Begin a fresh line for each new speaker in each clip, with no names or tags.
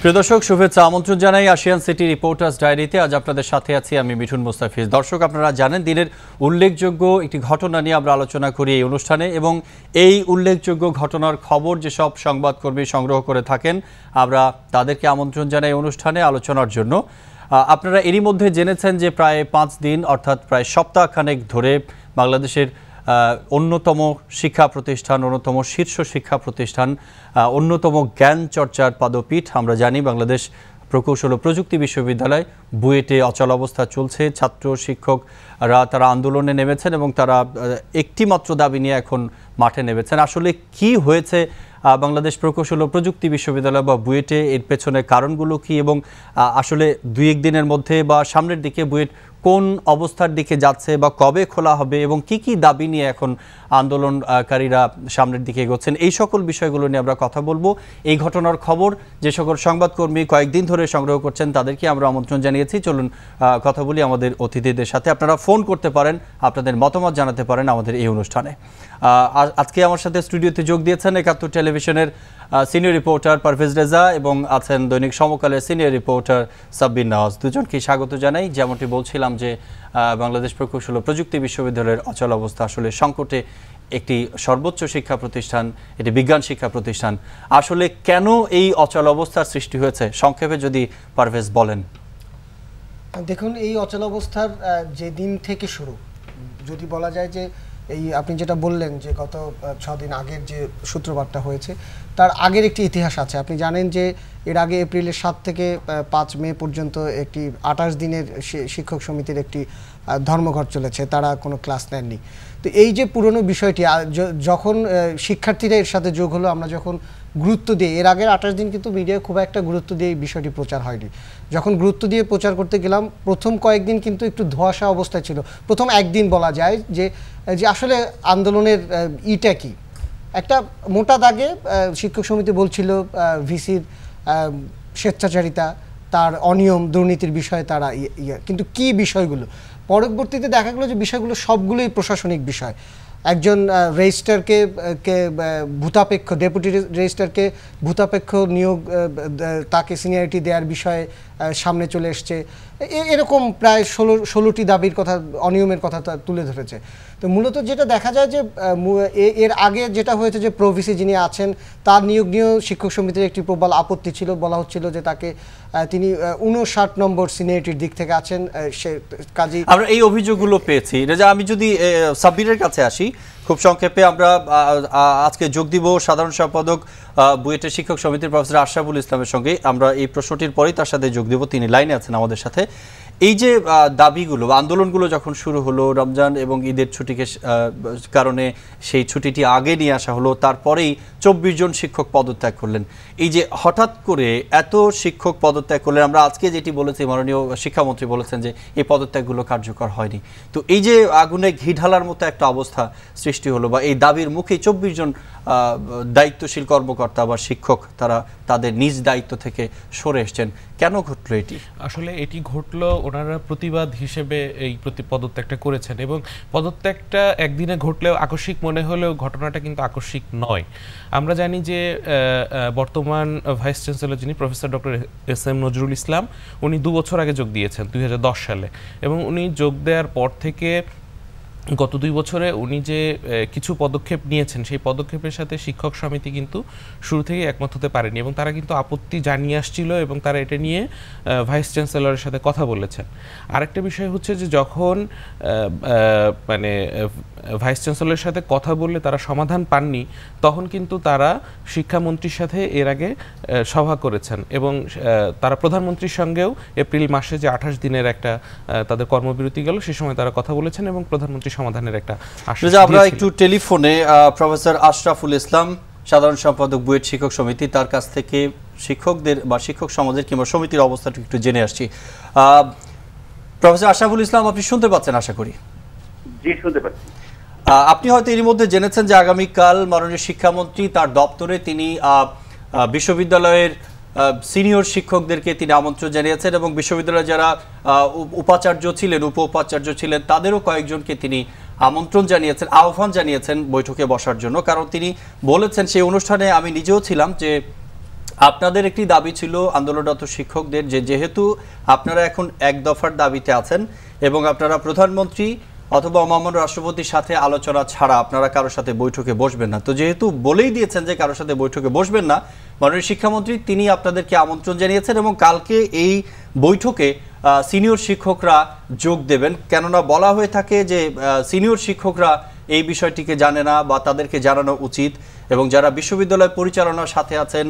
প্রিয় দর্শক, শুভেচ্ছা আমন্ত্রণ জানাই আশিয়ান সিটি রিপোর্টার্স ডায়েরিতে। আজ আপনাদের সাথে আছি আমি মিঠুন মোস্তাফিজ। দর্শক, আপনারা জানেন দিনের উল্লেখযোগ্য একটি ঘটনা নিয়ে আমরা আলোচনা করি এই অনুষ্ঠানে, এবং এই উল্লেখযোগ্য ঘটনার খবর যেসব সংবাদকর্মী সংগ্রহ করে থাকেন আমরা তাদেরকে আমন্ত্রণ জানাই অনুষ্ঠানে আলোচনার জন্য। আপনারা এরই মধ্যে জেনেছেন যে প্রায় 5 দিন অর্থাৎ প্রায় সপ্তাহখানেক ধরে বাংলাদেশের অন্যতম শিক্ষা প্রতিষ্ঠান, অন্যতম শীর্ষ শিক্ষা প্রতিষ্ঠান, অন্যতম জ্ঞান চর্চার পাদপীঠ আমরা জানি বাংলাদেশ প্রকৌশল ও প্রযুক্তি বিশ্ববিদ্যালয় বুয়েটে অচল অবস্থা চলছে। ছাত্র শিক্ষকরা তারা আন্দোলনে নেমেছেন এবং তারা একটি মাত্র দাবি নিয়ে এখন মাঠে নেমেছেন। আসলে কি হয়েছে বাংলাদেশ প্রকৌশল ও প্রযুক্তি বিশ্ববিদ্যালয় বা বুয়েটে, এর পেছনে কারণগুলো কি, এবং আসলে 2-1 দিনের মধ্যে বা সামনের দিকে বুয়েট কোন অবস্থার দিকে যাচ্ছে বা কবে খোলা হবে এবং কি কি দাবি নিয়ে এখন আন্দোলনকারীরা সামনের দিকে এগোচ্ছেন, এই সকল বিষয়গুলো নিয়ে আমরা কথা বলবো। এই ঘটনার খবর যে সকল সংবাদকর্মী কয়েকদিন ধরে সংগ্রহ করছেন তাদেরকে আমরা আমন্ত্রণ জানিয়েছি। চলুন কথা বলি আমাদের অতিথিদের সাথে। আপনারা ফোন করতে পারেন, আপনাদের মতামত জানাতে পারেন আমাদের এই অনুষ্ঠানে। আজকে আমার সাথে স্টুডিওতে যোগ দিয়েছেন 71 টেলিভিশনের সিনিয়র রিপোর্টার পারভেজ রেজা এবং আছেন দৈনিক সমকালের সিনিয়র রিপোর্টার সাব্বির নওয়াজ। দুজনকে স্বাগত জানাই। যেমনটি বলছিলাম যে বাংলাদেশ প্রকৌশল ও প্রযুক্তি বিশ্ববিদ্যালয়ের অচল অবস্থা আসলে সংকটে একটি সর্বোচ্চ শিক্ষা প্রতিষ্ঠান, এটি বিজ্ঞান শিক্ষা প্রতিষ্ঠান। আসলে কেন এই অচল অবস্থার সৃষ্টি হয়েছে সংক্ষেপে যদি পারভেজ বলেন।
দেখুন, এই অচল অবস্থার যে দিন থেকে শুরু, যদি বলা যায় যে এই আপনি যেটা বললেন যে গত 6 দিন আগের যে সূত্রপাতটা হয়েছে তার আগের একটি ইতিহাস আছে। আপনি জানেন যে এর আগে এপ্রিলের 7 থেকে 5 মে পর্যন্ত একটি 28 দিনের শিক্ষক সমিতির একটি ধর্মঘট চলেছে, তারা কোনো ক্লাস নেননি। তো এই যে পুরনো বিষয়টি যখন শিক্ষার্থীরা এর সাথে যোগ হলো, আমরা যখন গুরুত্ব দিয়ে, এর আগের 28 দিন কিন্তু মিডিয়া খুব একটা গুরুত্ব দিয়ে এই বিষয়টি প্রচার হয়নি। যখন গুরুত্ব দিয়ে প্রচার করতে গেলাম, প্রথম কয়েকদিন কিন্তু একটু ধোঁয়াশা অবস্থায় ছিল। প্রথম একদিন বলা যায় যে আসলে আন্দোলনের ইটা কি, একটা মোটা দাগে শিক্ষক সমিতি বলছিল ভিসির স্বেচ্ছাচারিতা, তার অনিয়ম, দুর্নীতির বিষয়ে তারা কিন্তু কি বিষয়গুলো, পরবর্তীতে দেখা গেলো যে বিষয়গুলো সবগুলোই প্রশাসনিক বিষয়। একজন রেজিস্ট্রারকে ভূতাপেক্ষ, ডেপুটি রেজিস্ট্রারকে ভূতাপেক্ষ নিয়োগ, তাকে সিনিয়রিটি দেওয়ার বিষয়ে সামনে চলে এসছে। এরকম প্রায় 16টি দাবির কথা, অনিয়মের কথা তুলে ধরেছে। তো মূলত যেটা দেখা যায় যে এর আগে যেটা হয়েছে যে প্রভিসি যিনি আছেন তার নিয়োগ নিয়েও শিক্ষক সমিতির একটি প্রবল আপত্তি ছিল। বলা হচ্ছিল যে তাকে তিনি 59 নম্বর সিনিয়রিটির দিক থেকে আছেন, সে কাজী
আমরা এই অভিযোগগুলো পেয়েছি। আমি যদি সাব্বিরের কাছে আসি খুব সংক্ষেপে, আমরা আজকে যোগ দিব সাধারণ সম্পাদক বুয়েটের শিক্ষক সমিতির প্রফেসর আশরাফুল ইসলামের সঙ্গে। আমরা এই প্রশ্নটির পরেই তার সাথে যোগ দিব, তিনি লাইনে আছেন আমাদের সাথে। এই যে দাবিগুলো বা আন্দোলনগুলো যখন শুরু হলো, রমজান এবং ঈদের ছুটিকে কারণে সেই ছুটিটি আগে নিয়ে আসা হলো, তারপরেই 24 জন শিক্ষক পদত্যাগ করলেন। এই যে হঠাৎ করে এত শিক্ষক পদত্যাগ করলেন, আমরা আজকে যেটি বলেছি মাননীয় শিক্ষামন্ত্রী বলেছেন যে এই পদত্যাগগুলো কার্যকর হয়নি। তো এই যে আগুনে ঘি ঢালার মতো একটা অবস্থা সৃষ্টি হলো বা এই দাবির মুখে 24 জন দায়িত্বশীল কর্মকর্তা বা শিক্ষক তারা তাদের নিজ দায়িত্ব থেকে সরে এসছেন, কেন ঘটলো এটি?
আসলে এটি ঘটলো ওনারা প্রতিবাদ হিসেবে এই পদত্যাগটা করেছেন, এবং পদত্যাগটা একদিনে ঘটলেও আকস্মিক মনে হলেও ঘটনাটা কিন্তু আকস্মিক নয়। আমরা জানি যে বর্তমান ভাইস চ্যান্সেলর যিনি professor doctor SM. Nazrul Islam, উনি 2 বছর আগে যোগ দিয়েছেন 2010 সালে, এবং উনি যোগ দেওয়ার পর থেকে গত 2 বছরে উনি যে কিছু পদক্ষেপ নিয়েছেন সেই পদক্ষেপের সাথে শিক্ষক সমিতি কিন্তু শুরু থেকে একমত হতে পারেনি, এবং তারা কিন্তু আপত্তি জানিয়ে আসছিল এবং তারা এটা নিয়ে ভাইস চ্যান্সেলরের সাথে কথা বলেছেন। আরেকটা বিষয় হচ্ছে যে যখন মানে ভাইস চ্যান্সেলরের সাথে কথা বললে তারা সমাধান পাননি, তখন কিন্তু তারা শিক্ষামন্ত্রীর সাথে এর আগে সভা করেছেন, এবং তারা প্রধানমন্ত্রীর সঙ্গেও এপ্রিল মাসে যে 28 দিনের একটা তাদের কর্মবিরতি গেল সে সময় তারা কথা বলেছেন এবং প্রধানমন্ত্রী সমাধানের একটা আশ্বাস।
আমরা একটু টেলিফোনে প্রফেসর আশরাফুল ইসলাম, সাধারণ সম্পাদক বুয়েট শিক্ষক সমিতি, তার কাছ থেকে শিক্ষকদের বা শিক্ষক সমাজের কিংবা সমিতির অবস্থাটা একটু জেনে আসছি। প্রফেসর আশরাফুল ইসলাম, আপনি শুনতে পাচ্ছেন আশা করি?
জি, শুনতে পাচ্ছি।
আপনি হয়তো এর মধ্যে জেনেছেন যে আগামীকাল মাননীয় শিক্ষামন্ত্রী তার দপ্তরে তিনি বিশ্ববিদ্যালয়ের সিনিয়র শিক্ষকদেরকে তিনি আমন্ত্রণ জানিয়েছেন, এবং বিশ্ববিদ্যালয়ে যারা উপাচার্য ছিলেন, উপ উপাচার্য ছিলেন, তাদেরও কয়েকজনকে তিনি আমন্ত্রণ জানিয়েছেন, আহ্বান জানিয়েছেন বৈঠকে বসার জন্য। কারণ তিনি বলেছেন, সেই অনুষ্ঠানে আমি নিজেও ছিলাম, যে আপনাদের একটি দাবি ছিল আন্দোলনরত শিক্ষকদের যে যেহেতু আপনারা এখন এক দফার দাবিতে আছেন এবং আপনারা প্রধানমন্ত্রী অথবা মহামান্য রাষ্ট্রপতির সাথে আলোচনা ছাড়া আপনারা কারোর সাথে বৈঠকে বসবেন না, তো যেহেতু বলেই দিয়েছেন যে কারোর সাথে বৈঠকে বসবেন না, মাননীয় শিক্ষামন্ত্রী তিনি আপনাদেরকে আমন্ত্রণ জানিয়েছেন এবং কালকে এই বৈঠকে সিনিয়র শিক্ষকরা যোগ দেবেন। কেননা বলা হয়ে থাকে যে সিনিয়র শিক্ষকরা এই বিষয়টিকে জানে না বা তাদেরকে জানানো উচিত, এবং যারা বিশ্ববিদ্যালয় পরিচালনার সাথে আছেন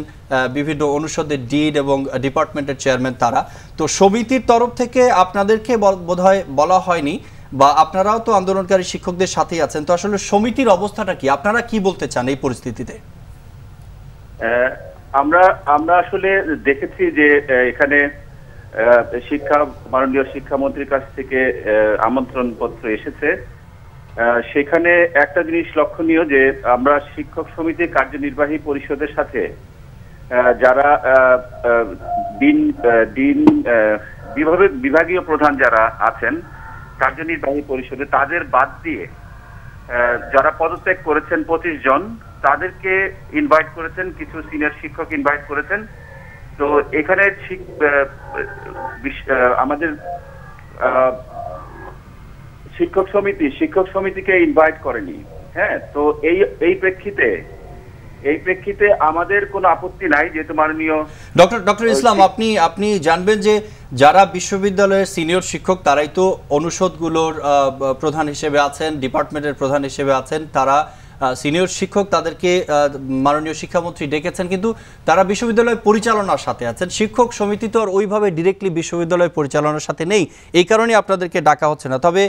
বিভিন্ন অনুষদের ডিন এবং ডিপার্টমেন্টের চেয়ারম্যান তারা, তো সমিতির তরফ থেকে আপনাদেরকে বোধহয় বলা হয়নি বা আপনারাও তো আন্দোলনকারী শিক্ষকদের সাথেই আছেন, তো আসলে সমিতির অবস্থাটা কি, আপনারা কি বলতে চান এই পরিস্থিতিতে?
আমরা আসলে দেখেছি যে এখানে মাননীয় শিক্ষামন্ত্রীর কাছ থেকে আমন্ত্রণ পত্র এসেছে। সেখানে একটা জিনিস লক্ষণীয় যে আমরা শিক্ষক সমিতির কার্যনির্বাহী পরিষদের সাথে যারা বিভাগীয় প্রধান যারা আছেন কার্যনির্বাহী পরিষদে, তাদের বাদ দিয়ে যারা পদত্যাগ করেছেন 25 জন, তাদেরকে ইনভাইট করেছেন, কিছু সিনিয়র শিক্ষক ইনভাইট করেছেন। তো এখানে আমাদের শিক্ষক সমিতিকে ইনভাইট করেনি। হ্যাঁ, তো এই প্রেক্ষিতে আমাদের কোনো আপত্তি নাই, যেহেতু মাননীয়
ডক্টর ইসলাম আপনি জানবেন যে যারা বিশ্ববিদ্যালয়ের সিনিয়র শিক্ষক তারাই তো অনুষদগুলোর প্রধান হিসেবে আছেন, ডিপার্টমেন্টের প্রধান হিসেবে আছেন, তারা সিনিয়র শিক্ষক, তাদেরকে মাননীয় শিক্ষামন্ত্রী ডেকেছেন, কিন্তু তারা বিশ্ববিদ্যালয় পরিচালনার সাথে আছেন। শিক্ষক সমিতি তো আর ওইভাবে ডিরেক্টলি বিশ্ববিদ্যালয় পরিচালনার সাথে নেই, এই কারণে আপনাদেরকে ডাকা হচ্ছে না। তবে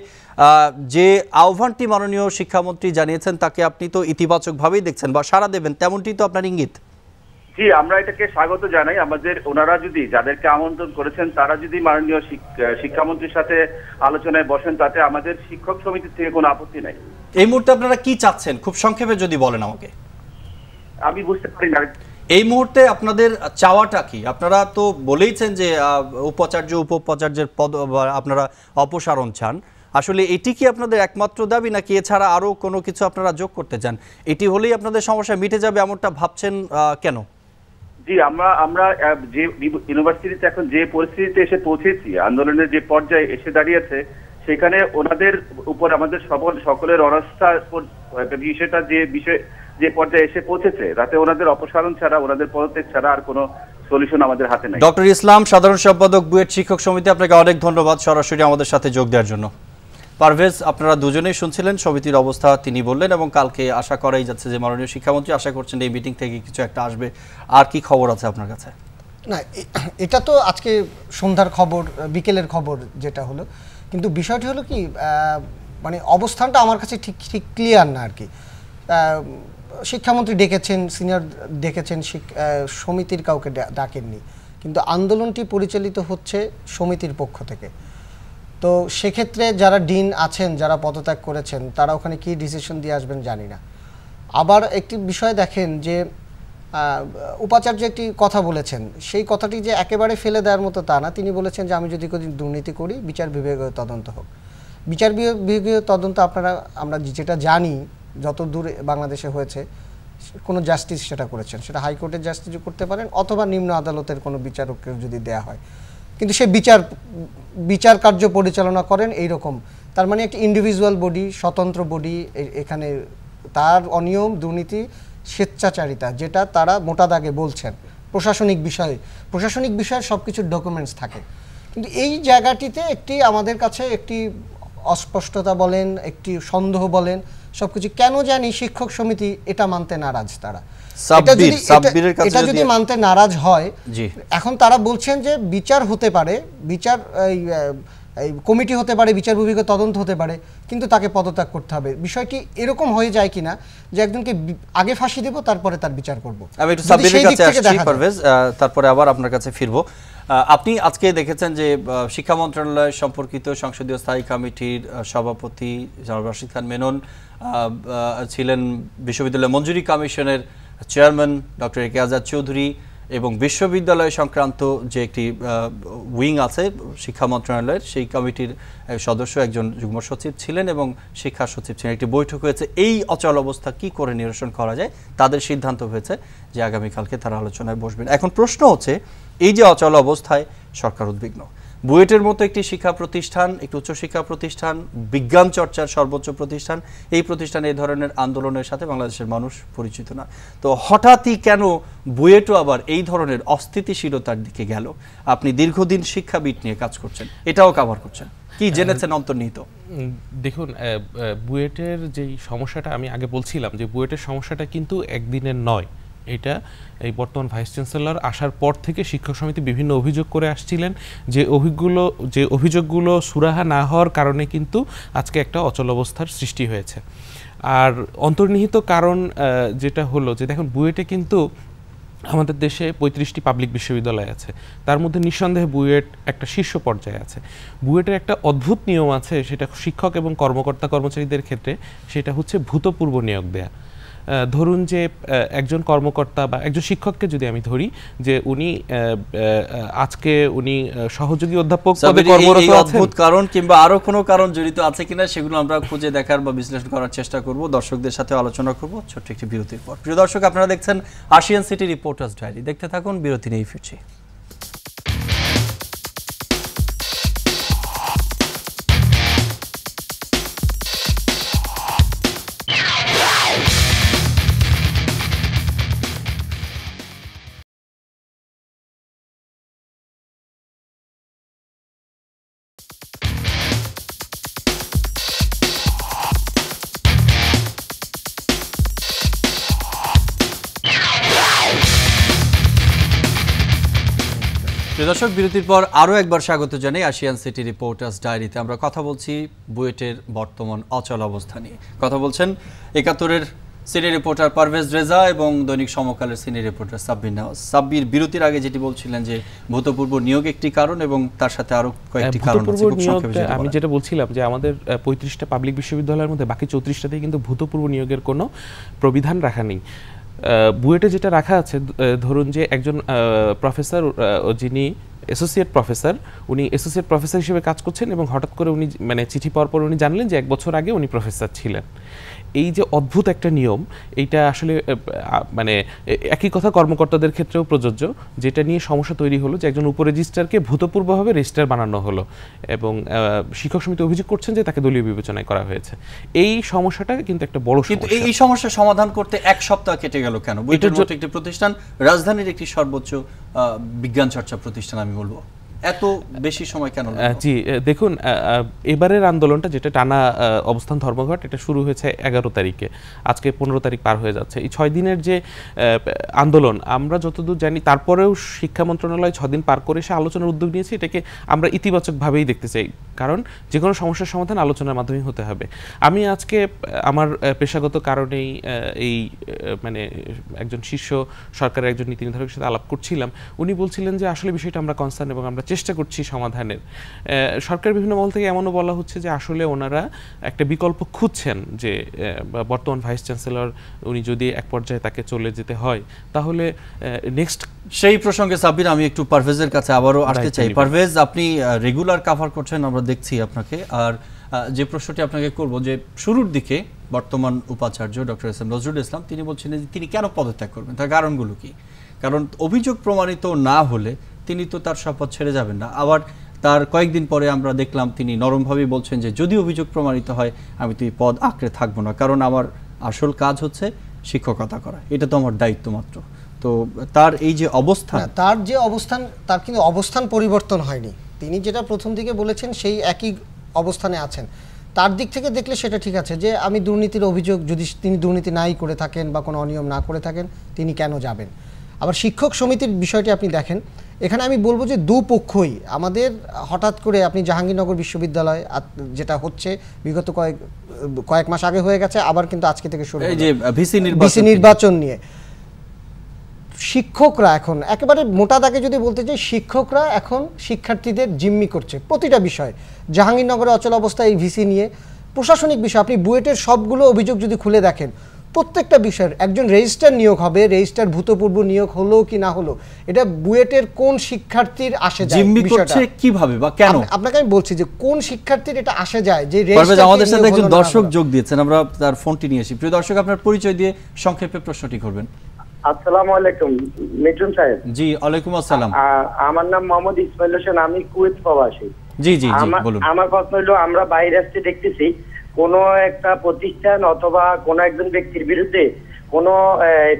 যে আহ্বানটি মাননীয় শিক্ষামন্ত্রী জানিয়েছেন তাকে আপনি তো ইতিবাচকভাবেই দেখছেন বা সাড়া দেবেন, তেমনটি তো আপনার ইঙ্গিত।
জি, আমরা এটাকে স্বাগত জানাই। ওনারা যদি যাদেরকে আমন্ত্রণ করেছেন তারা যদি মাননীয় শিক্ষামন্ত্রীর সাথে আলোচনায় বসেন, তাতে আমাদের শিক্ষক সমিতির থেকে কোনো আপত্তি নাই।
এই মুহূর্তে আপনারা কি চাচ্ছেন খুব সংক্ষেপে যদি বলেন আমাকে।
আমি বুঝতে পারি না
এই মুহূর্তে আপনাদের চাওয়াটা কি। আপনারা তো বলেইছেন যে উপাচার্য উপ-উপাচার্যের পদ আপনারা অপসারণ চান, আসলে এটি কি আপনাদের একমাত্র দাবি নাকি এছাড়া আরো কোনো কিছু আপনারা যোগ করতে চান? এটি হলেই আপনাদের সমস্যা মিটে যাবে এমনটা ভাবছেন কেন?
জি, আমরা যে ইউনিভার্সিটিতে এখন যে পরিস্থিতিতে এসে পৌঁছেছি, আন্দোলনের যে পর্যায়ে এসে দাঁড়িয়েছে, সেখানে ওনাদের উপর আমাদের সকলের অনাস্থা বিষয়টা যে পর্যায়ে এসে পৌঁছেছে, তাতে ওনাদের অপসারণ ছাড়া, ওনাদের পদত্যাগ ছাড়া আর কোনো সলিউশন আমাদের হাতে নাই।
ডক্টর ইসলাম, সাধারণ সম্পাদক বুয়েট শিক্ষক সমিতি, আপনাকে অনেক ধন্যবাদ সরাসরি আমাদের সাথে যোগ দেওয়ার জন্য। পারভেজ, আপনারা দুজনেই শুনছিলেন সমিতির অবস্থা, তিনি বললেন, এবং কালকে আশা করাই যাচ্ছে যে মাননীয় শিক্ষামন্ত্রী আশা করছেন এই মিটিং থেকে কিছু একটা আসবে। আর কি খবর আছে আপনার কাছে?
না, এটা তো আজকে সন্ধ্যার খবর, বিকেলের খবর যেটা হলো, কিন্তু বিষয়টি হলো কি, মানে অবস্থানটা আমার কাছে ঠিক ক্লিয়ার না আর কি। শিক্ষামন্ত্রী ডেকেছেন, সিনিয়র ডেকেছেন, সমিতির কাউকে ডাকেননি, কিন্তু আন্দোলনটি পরিচালিত হচ্ছে সমিতির পক্ষ থেকে। তো সেক্ষেত্রে যারা ডিন আছেন, যারা পদত্যাগ করেছেন, তারা ওখানে কি ডিসিশন দিয়ে আসবেন জানি না। আবার একটি বিষয় দেখেন যে উপাচার্য একটি কথা বলেছেন, সেই কথাটি যে একেবারে ফেলে দেওয়ার মতো তা না। তিনি বলেছেন যে আমি যদি কোনো দুর্নীতি করি বিচার বিভাগীয় তদন্ত হোক। বিচার বিভাগীয় তদন্ত আমরা যেটা জানি যত দূর বাংলাদেশে হয়েছে, কোনো জাস্টিস সেটা করেছেন, সেটা হাইকোর্টের জাস্টিসও করতে পারেন অথবা নিম্ন আদালতের কোনো বিচারককে যদি দেয়া হয়, কিন্তু সে বিচার কার্য পরিচালনা করেন এইরকম। তার মানে একটি ইন্ডিভিজুয়াল বডি, স্বতন্ত্র বডি, এখানে তার অনিয়ম, দুর্নীতি, স্বেচ্ছাচারিতা, যেটা তারা মোটা দাগে বলছেন, প্রশাসনিক বিষয়ে সব কিছুর ডকুমেন্টস থাকে। কিন্তু এই জায়গাটিতে আমাদের কাছে একটি অস্পষ্টতা বলেন, একটি সন্দেহ বলেন, সবকিছু কেন জানি শিক্ষক সমিতি এটা মানতে নারাজ। তারা এটা যদি মানতে নারাজ হয়, এখন তারা বলছেন যে বিচার হতে পারে, কমিটি হতে পারে, বিচার বিভাগীয় তদন্ত হতে পারে, কিন্তু তাকে পদত্যাগ করতে হবে। বিষয়টি এরকম হয়ে যায় কিনা যে একজনকে আগে ফাঁসি দেব, তারপরে তার বিচার করব।
আমি একটু সাব্বিরের কাছে আসছি পারভেজ, তারপরে আবার আপনার কাছে ফিরবো। আপনি আজকে দেখেছেন যে শিক্ষা মন্ত্রণালয় সম্পর্কিত সংসদীয় স্থায়ী কমিটির সভাপতি রাশিদ খান মেনন ছিলেন, বিশ্ববিদ্যালয় মঞ্জুরি কমিশনের চেয়ারম্যান ডক্টর একে আজাদ চৌধুরী এবং বিশ্ববিদ্যালয় সংক্রান্ত যে একটি উইং আছে শিক্ষা মন্ত্রণালয়ের, সেই কমিটির সদস্য একজন যুগ্ম সচিব ছিলেন এবং শিক্ষা সচিব ছিলেন। একটি বৈঠক হয়েছে, এই অচল অবস্থা কি করে নিরসন করা যায় তাদের সিদ্ধান্ত হয়েছে যে আগামীকালকে তারা আলোচনায় বসবেন। এখন প্রশ্ন হচ্ছে, এই যে অচল অবস্থায় সরকার উদ্বিগ্ন, বুয়েটের মতো একটি শিক্ষা প্রতিষ্ঠান, একটি উচ্চশিক্ষা প্রতিষ্ঠান, বিজ্ঞান চর্চার সর্বোচ্চ প্রতিষ্ঠান, এই প্রতিষ্ঠানে এই ধরনের আন্দোলনের সাথে বাংলাদেশের মানুষ পরিচিত না। তো হঠাৎই কেন বুয়েটও আবার এই ধরনের অস্থিতিশীলতার দিকে গেল? আপনি দীর্ঘদিন শিক্ষাবিদ নিয়ে কাজ করছেন, এটাও কভার করছেন, কি জেনেছেন অন্তর্নিহিত?
দেখুন, বুয়েটের যেই সমস্যাটা আমি আগে বলছিলাম যে বুয়েটের সমস্যাটা কিন্তু একদিনের নয়। এটা এই বর্তমান ভাইস চ্যান্সেলর আসার পর থেকে শিক্ষক সমিতি বিভিন্ন অভিযোগ করে আসছিলেন, যে অভিযোগগুলো সুরাহা না হওয়ার কারণে কিন্তু আজকে একটা অচল অবস্থার সৃষ্টি হয়েছে। আর অন্তর্নিহিত কারণ যেটা হলো যে দেখুন, বুয়েটে কিন্তু আমাদের দেশে 35টি পাবলিক বিশ্ববিদ্যালয় আছে, তার মধ্যে নিঃসন্দেহে বুয়েট একটা শীর্ষ পর্যায়ে আছে। বুয়েটের একটা অদ্ভুত নিয়ম আছে, সেটা শিক্ষক এবং কর্মচারীদের ক্ষেত্রে, সেটা হচ্ছে ভূতপূর্ব নিয়োগ দেয়া। ধরুন যে একজন কর্মকর্তা বা একজন শিক্ষককে যদি আমি ধরি যে আজকে উনি সহযোগী অধ্যাপক পদে কর্মরত আছেন,
অদ্ভুত কারণ কিংবা আরো কোনো কারণ জড়িত আছে কিনা সেগুলো আমরা খুঁজে দেখার বা বিশ্লেষণ করার চেষ্টা করব, দর্শকদের সাথে আলোচনা করব ছোট্ট একটি বিরতির পর। প্রিয় দর্শক, আপনারা দেখছেন আশিয়ান সিটি রিপোর্টার্স ডায়েরি, দেখতে থাকুন, বিরতি নিয়ে ফিরছি। দর্শক, বিরতির পর আরও একবার স্বাগত জানাই আশিয়ান সিটি রিপোর্টার্স ডায়েরিতে। আমরা কথা বলছি বুয়েটের বর্তমান অচল অবস্থা নিয়ে। কথা বলছেন ৭১-এর সিনিয়র রিপোর্টার পারভেজ রেজা এবং দৈনিক সমকালের সিনিয়র রিপোর্টার সাব্বির নওয়াজ। সাব্বির, বিরতির আগে যেটি বলছিলেন যে ভূতপূর্ব নিয়োগ একটি কারণ এবং তার সাথে আরো কয়েকটি কারণ আছে।
আমি যেটা বলছিলাম যে আমাদের 35টা পাবলিক বিশ্ববিদ্যালয়ের মধ্যে বাকি 34টাতেই কিন্তু ভূতপূর্ব নিয়োগের কোনো প্রবিধান রাখা নেই। বুয়েটে যেটা রাখা আছে, ধরুন যে একজন প্রফেসর, যিনি অ্যাসোসিয়েট প্রফেসর, উনি অ্যাসোসিয়েট প্রফেসর হিসেবে কাজ করছেন এবং হঠাৎ করে উনি চিঠি পাওয়ার পর উনি জানলেন যে 1 বছর আগে উনি প্রফেসর ছিলেন। এই যে অদ্ভুত একটা নিয়ম, এইটা আসলে একই কথা কর্মকর্তাদের ক্ষেত্রেও প্রযোজ্য, যেটা নিয়ে সমস্যা তৈরি হলো যে একজন উপরেজিস্ট্রারকে ভূতপূর্বভাবে রেজিস্ট্রার বানানো হলো এবং শিক্ষক সমিতি অভিযোগ করছেন যে তাকে দলীয় বিবেচনায় করা হয়েছে। এই সমস্যাটা কিন্তু একটা বড় সমস্যা।
কিন্তু এই সমস্যা সমাধান করতে 1 সপ্তাহ কেটে গেল কেন? বুয়েটের মতো একটি প্রতিষ্ঠান, রাজধানীর একটি সর্বোচ্চ বিজ্ঞান চর্চা প্রতিষ্ঠান, আমি বলবো, এত বেশি সময় কেন?
জি দেখুন, এবারের আন্দোলনটা যেটা টানা অবস্থান ধর্মঘট, এটা শুরু হয়েছে 11 তারিখে, আজকে 15 তারিখ পার হয়ে যাচ্ছে। এই 6 দিনের যে আন্দোলন, আমরা যতদূর জানি তারপরেও শিক্ষা মন্ত্রণালয় 6 দিন পার করে এসে আলোচনার উদ্যোগ নিয়েছে। এটাকে আমরা ইতিবাচকভাবেই দেখতে চাই, কারণ যে কোনো সমস্যার সমাধান আলোচনার মাধ্যমে হতে হবে। আমি আজকে আমার পেশাগত কারণেই এই একজন শীর্ষ সরকারের একজন নীতি নির্ধারকের সাথে আলাপ করছিলাম। উনি বলছিলেন যে আসলে বিষয়টা আমরা কনসার্ন এবং আমরা চেষ্টা করছি সমাধানের। সরকার বিভিন্ন মহল থেকে এমনও বলা হচ্ছে যে আসলে ওনারা একটা বিকল্প খুঁজছেন, যে বর্তমান ভাইস চ্যান্সেলর উনি যদি এক পর্যায়ে তাকে চলে যেতে হয় তাহলে নেক্সট।
সেই প্রসঙ্গে সাব্বির, আমি একটু পারভেজের কাছে আবারও আসতে চাই। পারভেজ, আপনি রেগুলার কভার করছেন, আমরা দেখছি আপনাকে। আর যে প্রশ্নটি আপনাকে করব, যে শুরুর দিকে বর্তমান উপাচার্য doctor S M Nazrul Islam তিনি বলছিলেন যে তিনি কেন পদত্যাগ করবেন, তার কারণগুলো কি? কারণ অভিযোগ প্রমাণিত না হলে তিনি তো তার শপথ ছেড়ে যাবেন না। আবার তার কয়েকদিন পরে আমরা দেখলাম তিনি নরমভাবেই বলছেন যে যদি অভিযোগ প্রমাণিত হয় আমি তো এই পদ আঁকড়ে থাকবো না, কারণ আমার আসল কাজ হচ্ছে শিক্ষকতা করা, এটা তো আমার দায়িত্ব মাত্র। তো তার এই যে অবস্থান,
তার কিন্তু অবস্থান পরিবর্তন হয়নি। তিনি যেটা প্রথম দিকে বলেছেন সেই একই অবস্থানে আছেন। তার দিক থেকে দেখলে সেটা ঠিক আছে যে আমি দুর্নীতির অভিযোগ, যদি তিনি দুর্নীতি নাই করে থাকেন বা কোনো অনিয়ম না করে থাকেন, তিনি কেন যাবেন? আবার শিক্ষক সমিতির বিষয়টি আপনি দেখেন, এখানে আমি বলবো যে দুপক্ষই আমাদের হঠাৎ করে, আপনি জাহাঙ্গীরনগর বিশ্ববিদ্যালয় যেটা হচ্ছে বিগত কয়েক মাস আগে হয়ে গেছে, আবার কিন্তু আজকে থেকে শুরু
এই যে
ভিসি নির্বাচন নিয়ে শিক্ষকরা এখন একেবারে মোটা দাগে যদি বলতে চাই, শিক্ষকরা এখন শিক্ষার্থীদের জিম্মি করছে প্রতিটা বিষয়। জাহাঙ্গীরনগরের অচল অবস্থা, এই ভিসি নিয়ে প্রশাসনিক বিষয়, আপনি বুয়েটের সবগুলো অভিযোগ যদি খুলে দেখেন, প্রত্যেকটা বিষয়ের একজন রেজিস্ট্রার নিয়োগ হবে, রেজিস্ট্রার ভূতপূর্ব নিয়োগ হলো কি না হলো, এটা বুয়েটের কোন শিক্ষার্থীর আসে যায়
জিম্মি
বিষয়টা
করছে কিভাবে বা কেন?
আপনাকে আমি বলছি যে কোন শিক্ষার্থীর এটা আসে যায় যে
পারভেজ, আমাদের সাথে একজন দর্শক যোগ দিয়েছেন, আমরা তার ফোনটি নিয়ে আসি। প্রিয় দর্শক, আপনার পরিচয় দিয়ে সংক্ষেপে প্রশ্নটি করবেন।
আসসালামু আলাইকুম মিঠুন সাহেব।
জি, ওয়ালাইকুম আসসালাম।
আমার নাম মোহাম্মদ ইসমাইল হোসেন, আমি কুয়েত প্রবাসী।
জি জি জি, বলুন।
আমার প্রশ্ন হলো, আমরা বাইরে আসতে দেখতেছি কোন একটা প্রতিষ্ঠান অথবা কোন একজন ব্যক্তির বিরুদ্ধে কোনো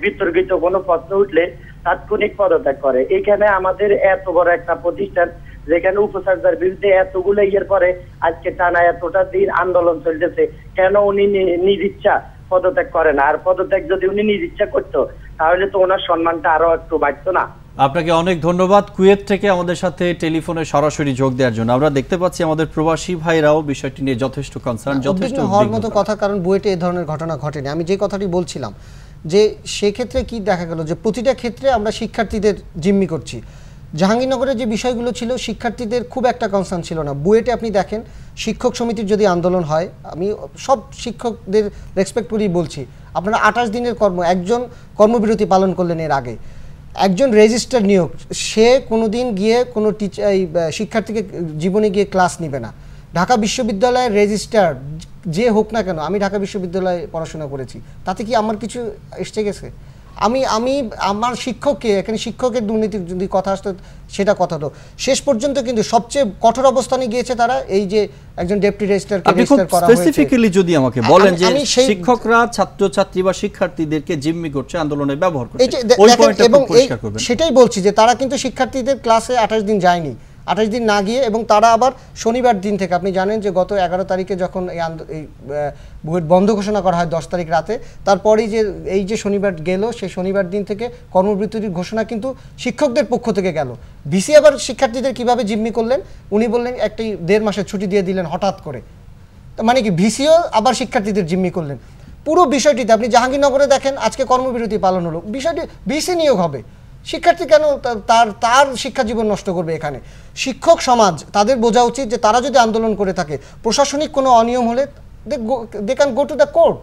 বিতর্কিত কোনো প্রশ্ন উঠলে তাৎক্ষণিক পদত্যাগ করে। এখানে আমাদের এত বড় একটা প্রতিষ্ঠান যেখানে উপাচার্যের বিরুদ্ধে এতগুলো ইয়ের পরে আজকে টানা এতটা দিন আন্দোলন চলতেছে, কেন উনি নিজ ইচ্ছা পদত্যাগ করে না? আর পদত্যাগ যদি উনি নিজ ইচ্ছা করতো তাহলে তো ওনার সম্মানটা আরো একটু বাড়তো না?
আপনাকে অনেক ধন্যবাদ কুয়েত থেকে আমাদের সাথে টেলিফোনে সরাসরি যোগ দেওয়ার জন্য। আমরা দেখতে পাচ্ছি আমাদের প্রবাসী ভাইরাও বিষয়টি নিয়ে যথেষ্ট কনসার্ন, যথেষ্ট
হওয়ার মতো কথা, কারণ বুয়েটে এই ধরনের ঘটনা ঘটেনি। আমি যে কথাটি বলছিলাম যে সেক্ষেত্রে কি দেখা গেল যে প্রতিটা ক্ষেত্রে আমরা শিক্ষার্থীদের জিম্মি করছি। জাহাঙ্গীরনগরে যে বিষয়গুলো ছিল শিক্ষার্থীদের খুব একটা কনসার্ন ছিল না। বুয়েটে আপনি দেখেন শিক্ষক সমিতির যদি আন্দোলন হয়, আমি সব শিক্ষকদের রেসপেক্ট করেই বলছি, আপনারা 28 দিনের একজন কর্মবিরতি পালন করলেন এর আগে। একজন রেজিস্ট্রার নিয়োগ, সে কোনোদিন গিয়ে কোনো শিক্ষার্থীকে জীবনে গিয়ে ক্লাস নেবে না। ঢাকা বিশ্ববিদ্যালয়ের রেজিস্ট্রার যে হোক না কেন, আমি ঢাকা বিশ্ববিদ্যালয়ে পড়াশোনা করেছি, তাতে কি আমার কিছু এসে গেছে? আমি আমার শিক্ষককে, এখানে শিক্ষকের দুর্নীতির যদি কথা আসতো সেটা কথা তো শেষ পর্যন্ত কিন্তু সবচেয়ে কঠোর অবস্থানে গিয়েছে তারা, এই যে একজন ডেপুটি রেজিস্ট্রারকে রেজিস্টার করা হয়েছে।
স্পেসিফিক্যালি যদি আমাকে বলেন যে শিক্ষকরা ছাত্রছাত্রী বা শিক্ষার্থীদেরকে জিম্মি করছে, আন্দোলনে ব্যবহার করছে, ওই পয়েন্টটা খুব পরিষ্কার করবেন।
সেটাই বলছি যে তারা কিন্তু শিক্ষার্থীদের ক্লাসে 28 দিন যায়নি, 28 দিন না গিয়ে, এবং তারা আবার শনিবার দিন থেকে, আপনি জানেন যে গত 11 তারিখে যখন এই বুয়েট বন্ধ ঘোষণা করা হয় 10 তারিখ রাতে, তারপরেই যে এই যে শনিবার গেল, সেই শনিবার দিন থেকে কর্মবিরতির ঘোষণা কিন্তু শিক্ষকদের পক্ষ থেকে গেল। ভিসি আবার শিক্ষার্থীদের কিভাবে জিম্মি করলেন, উনি বললেন একটি 1.5 মাসের ছুটি দিয়ে দিলেন হঠাৎ করে। মানে কি ভিসিও আবার শিক্ষার্থীদের জিম্মি করলেন। পুরো বিষয়টিতে আপনি জাহাঙ্গীরনগরে দেখেন আজকে কর্মবিরতি পালন হলো, বিষয়টি ভিসি নিয়োগ হবে, শিক্ষার্থী কেন তার শিক্ষা জীবন নষ্ট করবে? এখানে শিক্ষক সমাজ, তাদের বোঝা উচিত যে তারা যদি আন্দোলন করে থাকে, প্রশাসনিক কোনো অনিয়ম হলে they can go to the court.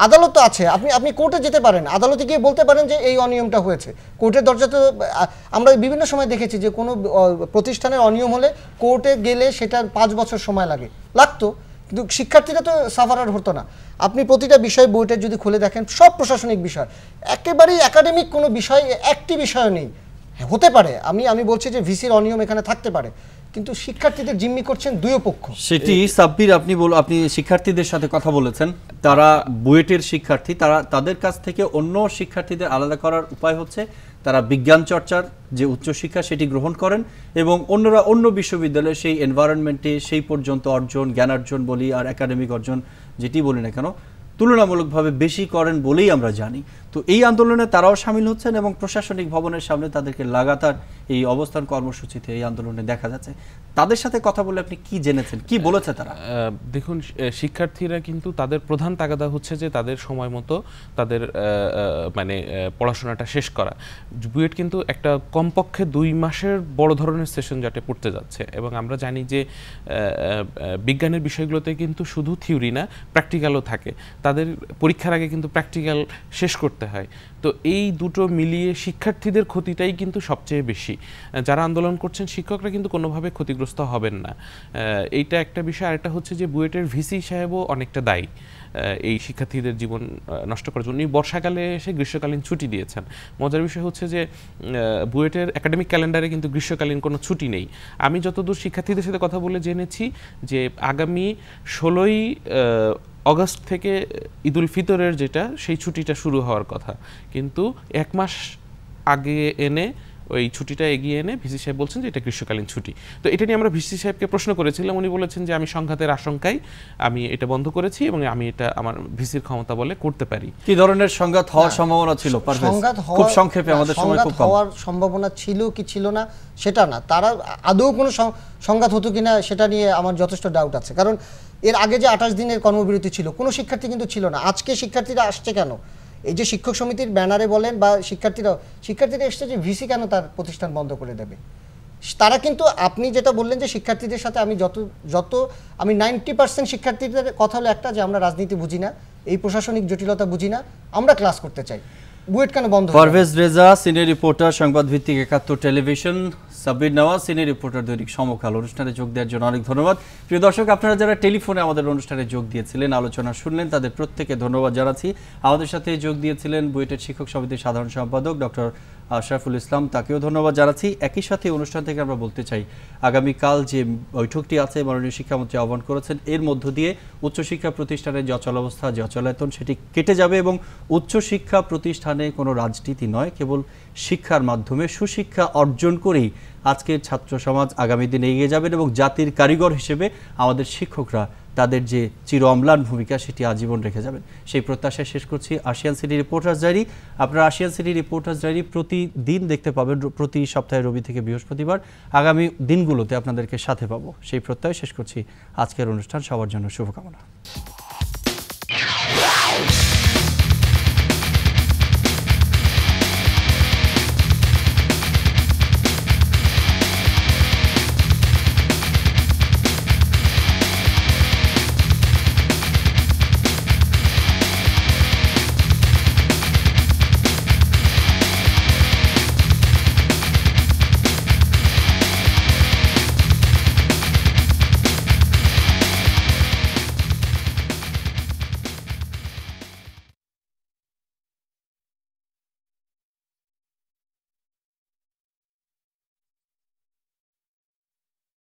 আদালত তো আছে, আপনি কোর্টে যেতে পারেন, আদালতে গিয়ে বলতে পারেন যে এই অনিয়মটা হয়েছে। কোর্টের দরজাতে আমরা বিভিন্ন সময় দেখেছি যে কোনো প্রতিষ্ঠানের অনিয়ম হলে কোর্টে গেলে সেটার 5 বছর সময় লাগতো, কিন্তু শিক্ষার্থীরা তো সাফারার হতো না। আপনি প্রতিটা বিষয় বইটা যদি খুলে দেখেন, সব প্রশাসনিক বিষয়, একেবারেই একাডেমিক কোনো বিষয় একটি বিষয় নেই। হতে পারে, আমি বলছি যে ভিসির অনিয়ম এখানে থাকতে পারে, কিন্তু শিক্ষার্থীদের জিম্মি করছেন দুই পক্ষ।
সেটি সাব্বির, আপনি শিক্ষার্থীদের সাথে কথা বলেছেন, তারা বুয়েটের শিক্ষার্থী, তাদের কাছ থেকে অন্য শিক্ষার্থীদের আলাদা করার উপায় হচ্ছে তারা বিজ্ঞান চর্চার যে উচ্চশিক্ষা সেটি গ্রহণ করেন, এবং অন্যরা অন্য বিশ্ববিদ্যালয়ে সেই এনভায়রনমেন্টে সেই পর্যন্ত অর্জন, জ্ঞানার্জন বলি আর একাডেমিক অর্জন যেটি বলি না কেন, তুলনামূলকভাবে বেশি করেন বলেই আমরা জানি। তো এই আন্দোলনে তারাও সামিল হচ্ছেন এবং প্রশাসনিক ভবনের সামনে তাদেরকে লাগাতার এই অবস্থান কর্মসূচিতে এই আন্দোলনে দেখা যাচ্ছে। তাদের সাথে কথা বলে আপনি কি জেনেছেন, কি বলেছে তারা?
দেখুন, শিক্ষার্থীরা কিন্তু তাদের প্রধান তাগাদা হচ্ছে যে তাদের সময় মতো তাদের মানে পড়াশোনাটা শেষ করা। বুয়েট কিন্তু একটা কমপক্ষে 2 মাসের বড় ধরনের সেশন যাতে পড়তে যাচ্ছে, এবং আমরা জানি যে বিজ্ঞানের বিষয়গুলোতে কিন্তু শুধু থিওরি না, প্র্যাকটিক্যালও থাকে। তাদের পরীক্ষার আগে কিন্তু প্র্যাকটিক্যাল শেষ করতে হয়। তো এই দুটো মিলিয়ে শিক্ষার্থীদের ক্ষতিটাই কিন্তু সবচেয়ে বেশি। যারা আন্দোলন করছেন শিক্ষকরা কিন্তু কোনোভাবে ক্ষতিগ্রস্ত হবেন না, এইটা একটা বিষয়। আরেকটা হচ্ছে যে বুয়েটের ভিসি সাহেবও অনেকটা দায়ী এই শিক্ষার্থীদের জীবন নষ্ট করার জন্য। উনি বর্ষাকালে এসে গ্রীষ্মকালীন ছুটি দিয়েছেন। মজার বিষয় হচ্ছে যে বুয়েটের একাডেমিক ক্যালেন্ডারে কিন্তু গ্রীষ্মকালীন কোনো ছুটি নেই। আমি যতদূর শিক্ষার্থীদের সাথে কথা বলে জেনেছি যে আগামী 16ই অগস্ট থেকে ঈদুল ফিতরের যেটা সেই ছুটিটা শুরু হওয়ার কথা, কিন্তু 1 মাস আগে এনে ওই ছুটিটা এগিয়ে এনে ভিসি সাহেব বলছেন যে এটা গ্রীষ্মকালীন ছুটি। তো এটা নিয়ে আমরা ভিসি সাহেবকে প্রশ্ন করেছিলাম, উনি বলেছেন যে আমি সংঘাতের আশঙ্কায় আমি এটা বন্ধ করেছি এবং আমি এটা আমার ভিসির ক্ষমতা বলে করতে পারি।
কি ধরনের সংঘাত হওয়ার সম্ভাবনা ছিল? খুব সংক্ষেপে, আমাদের সময় খুব কম।
হওয়ার সম্ভাবনা ছিল কি ছিল না সেটা না, তারা আদৌ কোনো সংঘাত হতো কিনা সেটা নিয়ে আমার যথেষ্ট ডাউট আছে। কারণ এর আগে যে 28 দিনের কর্মবিরতি ছিল, কোনো শিক্ষার্থী কিন্তু ছিল না। আজকে শিক্ষার্থীরা আসছে কেন? এই যে শিক্ষক সমিতির ব্যানারে বলেন বা শিক্ষার্থীরা এসছে যে ভিসি কেন তার প্রতিষ্ঠান বন্ধ করে দেবে? তারা কিন্তু, আপনি যেটা বললেন যে শিক্ষার্থীদের সাথে আমি 90% শিক্ষার্থীদের কথা হলো একটা, যে আমরা রাজনীতি বুঝি না, এই প্রশাসনিক জটিলতা বুঝি না, আমরা ক্লাস করতে চাই, বুয়েট কেন বন্ধ?
পারভেজ রেজা, সিনিয়র রিপোর্টার, সংবাদ ভিত্তিক ৭১ television. Sabbir Nawaz, senior reporter, দৈনিক সমকাল। অনুষ্ঠানে যোগ দেওয়ার জন্য অনেক ধন্যবাদ। প্রিয় দর্শক, আপনারা যারা টেলিফোনে আমাদের অনুষ্ঠানে যোগ দিয়েছিলেন, আলোচনা শুনলেন, তাদের প্রত্যেকে ধন্যবাদ জানাচ্ছি। আমাদের সাথে যোগ দিয়েছিলেন বুয়েটের শিক্ষক সমিতির সাধারণ সম্পাদক ডক্টর আশরাফুল ইসলাম, তাকেও ধন্যবাদ জানাচ্ছি। একই সাথে অনুষ্ঠান থেকে আমরা বলতে চাই, আগামীকাল যে বৈঠকটি আছে মাননীয় শিক্ষামন্ত্রী আহ্বান করেছেন, এর মধ্য দিয়ে উচ্চশিক্ষা প্রতিষ্ঠানের যে অচলাবস্থা, যে অচলায়তন, সেটি কেটে যাবে এবং উচ্চশিক্ষা প্রতিষ্ঠানে কোনো রাজনীতি নয়, কেবল শিক্ষার মাধ্যমে সুশিক্ষা অর্জন করেই আজকের ছাত্র সমাজ আগামী দিনে এগিয়ে যাবেন এবং জাতির কারিগর হিসেবে আমাদের শিক্ষকরা তাদের যে চির অম্লান ভূমিকা সেটি আজীবন রেখে যাবেন। সেই প্রত্যাশায় শেষ করছি আশিয়ান সিটি রিপোর্টার্স ডায়েরি। আপনারা আশিয়ান সিটি রিপোর্টার্স ডায়েরি প্রতিদিন দেখতে পাবেন, প্রতি সপ্তাহে রবি থেকে বৃহস্পতিবার। আগামী দিনগুলোতে আপনাদেরকে সাথে পাবো, সেই প্রত্যয় শেষ করছি আজকের অনুষ্ঠান। সবার জন্য শুভকামনা।